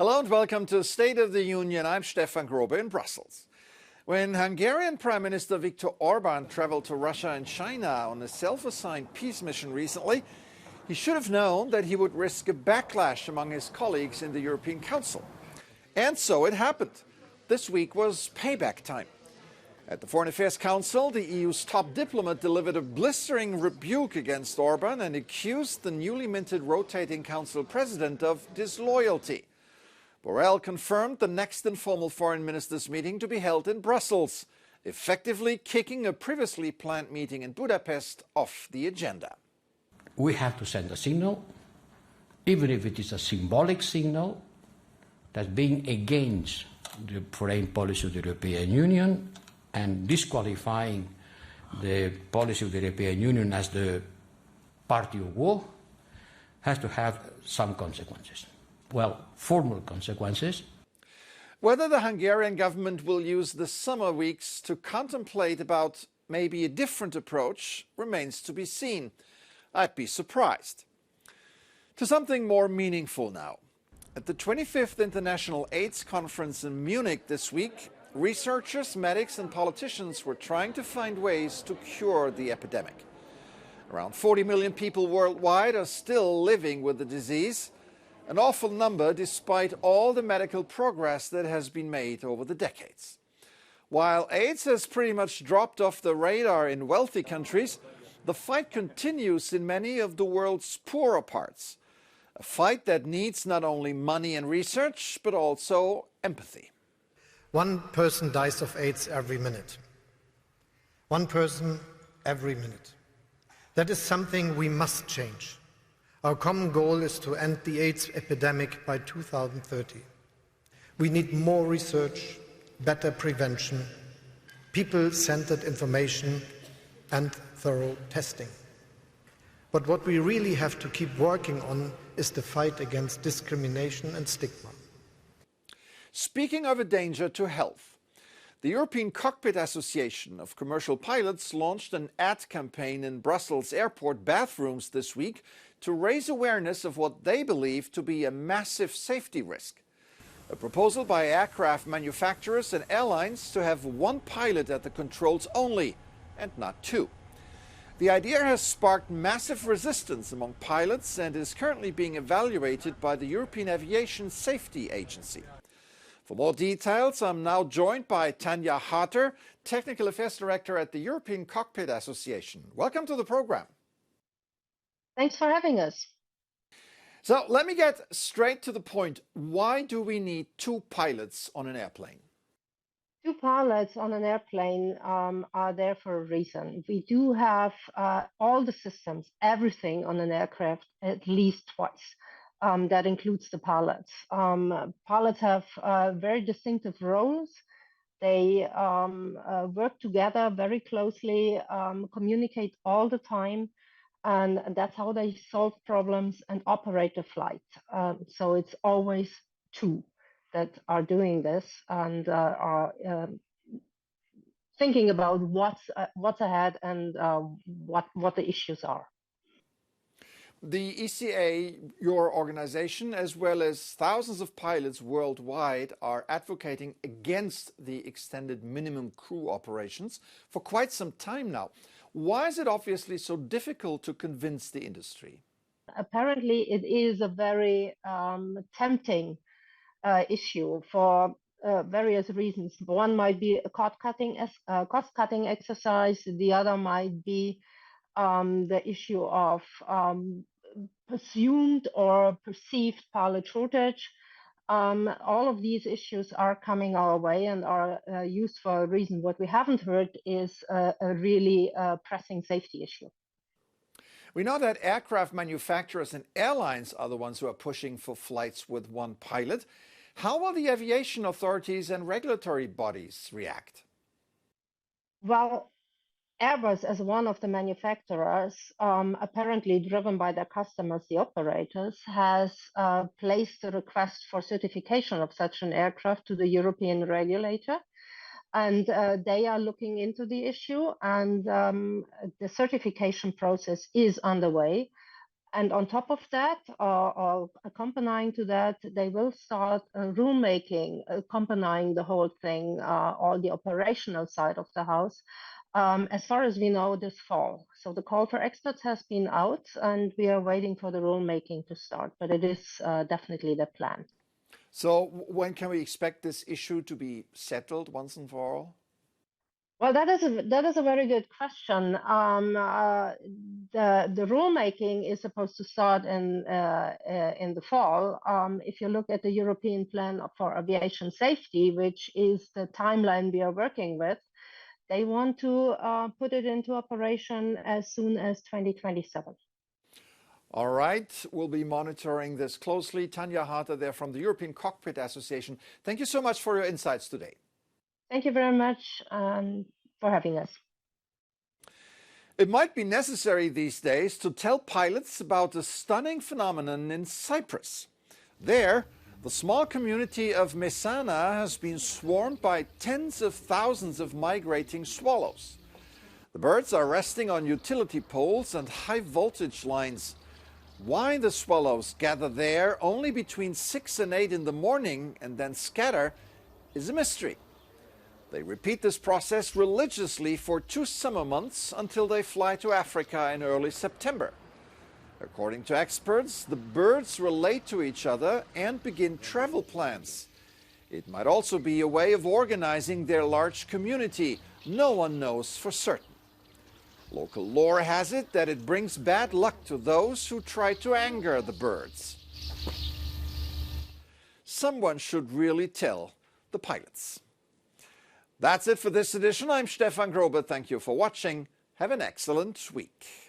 Hello and welcome to State of the Union. I'm Stefan Grobe in Brussels. When Hungarian Prime Minister Viktor Orban traveled to Russia and China on a self-assigned peace mission recently, he should have known that he would risk a backlash among his colleagues in the European Council. And so it happened. This week was payback time. At the Foreign Affairs Council, the EU's top diplomat delivered a blistering rebuke against Orban and accused the newly minted rotating council president of disloyalty. Borrell confirmed the next informal foreign ministers' meeting to be held in Brussels, effectively kicking a previously planned meeting in Budapest off the agenda. We have to send a signal, even if it is a symbolic signal, that being against the foreign policy of the European Union and disqualifying the policy of the European Union as the party of war has to have some consequences. Well, formal consequences. Whether the Hungarian government will use the summer weeks to contemplate about maybe a different approach remains to be seen. I'd be surprised. To something more meaningful now. At the 25th International AIDS Conference in Munich this week, researchers, medics and politicians were trying to find ways to cure the epidemic. Around 40 million people worldwide are still living with the disease, an awful number despite all the medical progress that has been made over the decades. While AIDS has pretty much dropped off the radar in wealthy countries, the fight continues in many of the world's poorer parts. A fight that needs not only money and research, but also empathy. One person dies of AIDS every minute. One person every minute. That is something we must change. Our common goal is to end the AIDS epidemic by 2030. We need more research, better prevention, people-centered information, and thorough testing. But what we really have to keep working on is the fight against discrimination and stigma. Speaking of a danger to health, the European Cockpit Association of Commercial Pilots launched an ad campaign in Brussels airport bathrooms this week to raise awareness of what they believe to be a massive safety risk. A proposal by aircraft manufacturers and airlines to have one pilot at the controls only, and not two. The idea has sparked massive resistance among pilots and is currently being evaluated by the European Aviation Safety Agency. For more details, I'm now joined by Tanja Harter, Technical Affairs Director at the European Cockpit Association. Welcome to the program. Thanks for having us. So let me get straight to the point. Why do we need two pilots on an airplane? Two pilots on an airplane are there for a reason. We do have all the systems, everything on an aircraft at least twice. That includes the pilots. Pilots have very distinctive roles. They work together very closely, communicate all the time, and that's how they solve problems and operate a flight. So it's always two that are doing this and are thinking about what's ahead and what the issues are. The ECA, your organization, as well as thousands of pilots worldwide, are advocating against the extended minimum crew operations for quite some time now. Why is it obviously so difficult to convince the industry? Apparently, it is a very tempting issue for various reasons. One might be a cost-cutting exercise. The other might be the issue of presumed or perceived pilot shortage. All of these issues are coming our way and are used for a reason. What we haven't heard is a really pressing safety issue. We know that aircraft manufacturers and airlines are the ones who are pushing for flights with one pilot. How will the aviation authorities and regulatory bodies react? Well, Airbus, as one of the manufacturers, apparently driven by their customers, the operators, has placed a request for certification of such an aircraft to the European regulator. And they are looking into the issue, and the certification process is underway. And on top of that, or accompanying to that, they will start rulemaking, accompanying the whole thing, all the operational side of the house, as far as we know, this fall. So the call for experts has been out, and we are waiting for the rulemaking to start, but it is definitely the plan. So when can we expect this issue to be settled once and for all? Well, that is a very good question. The rulemaking is supposed to start in the fall. If you look at the European Plan for Aviation Safety, which is the timeline we are working with, they want to put it into operation as soon as 2027. All right, we'll be monitoring this closely. Tanja Harter there from the European Cockpit Association. Thank you so much for your insights today. Thank you very much for having us. It might be necessary these days to tell pilots about a stunning phenomenon in Cyprus. There, the small community of Messana has been swarmed by tens of thousands of migrating swallows. The birds are resting on utility poles and high voltage lines. Why the swallows gather there only between 6 and 8 in the morning and then scatter is a mystery. They repeat this process religiously for 2 summer months until they fly to Africa in early September. According to experts, the birds relate to each other and begin travel plans. It might also be a way of organizing their large community. No one knows for certain. Local lore has it that it brings bad luck to those who try to anger the birds. Someone should really tell the pilots. That's it for this edition. I'm Stefan Grobe. Thank you for watching. Have an excellent week.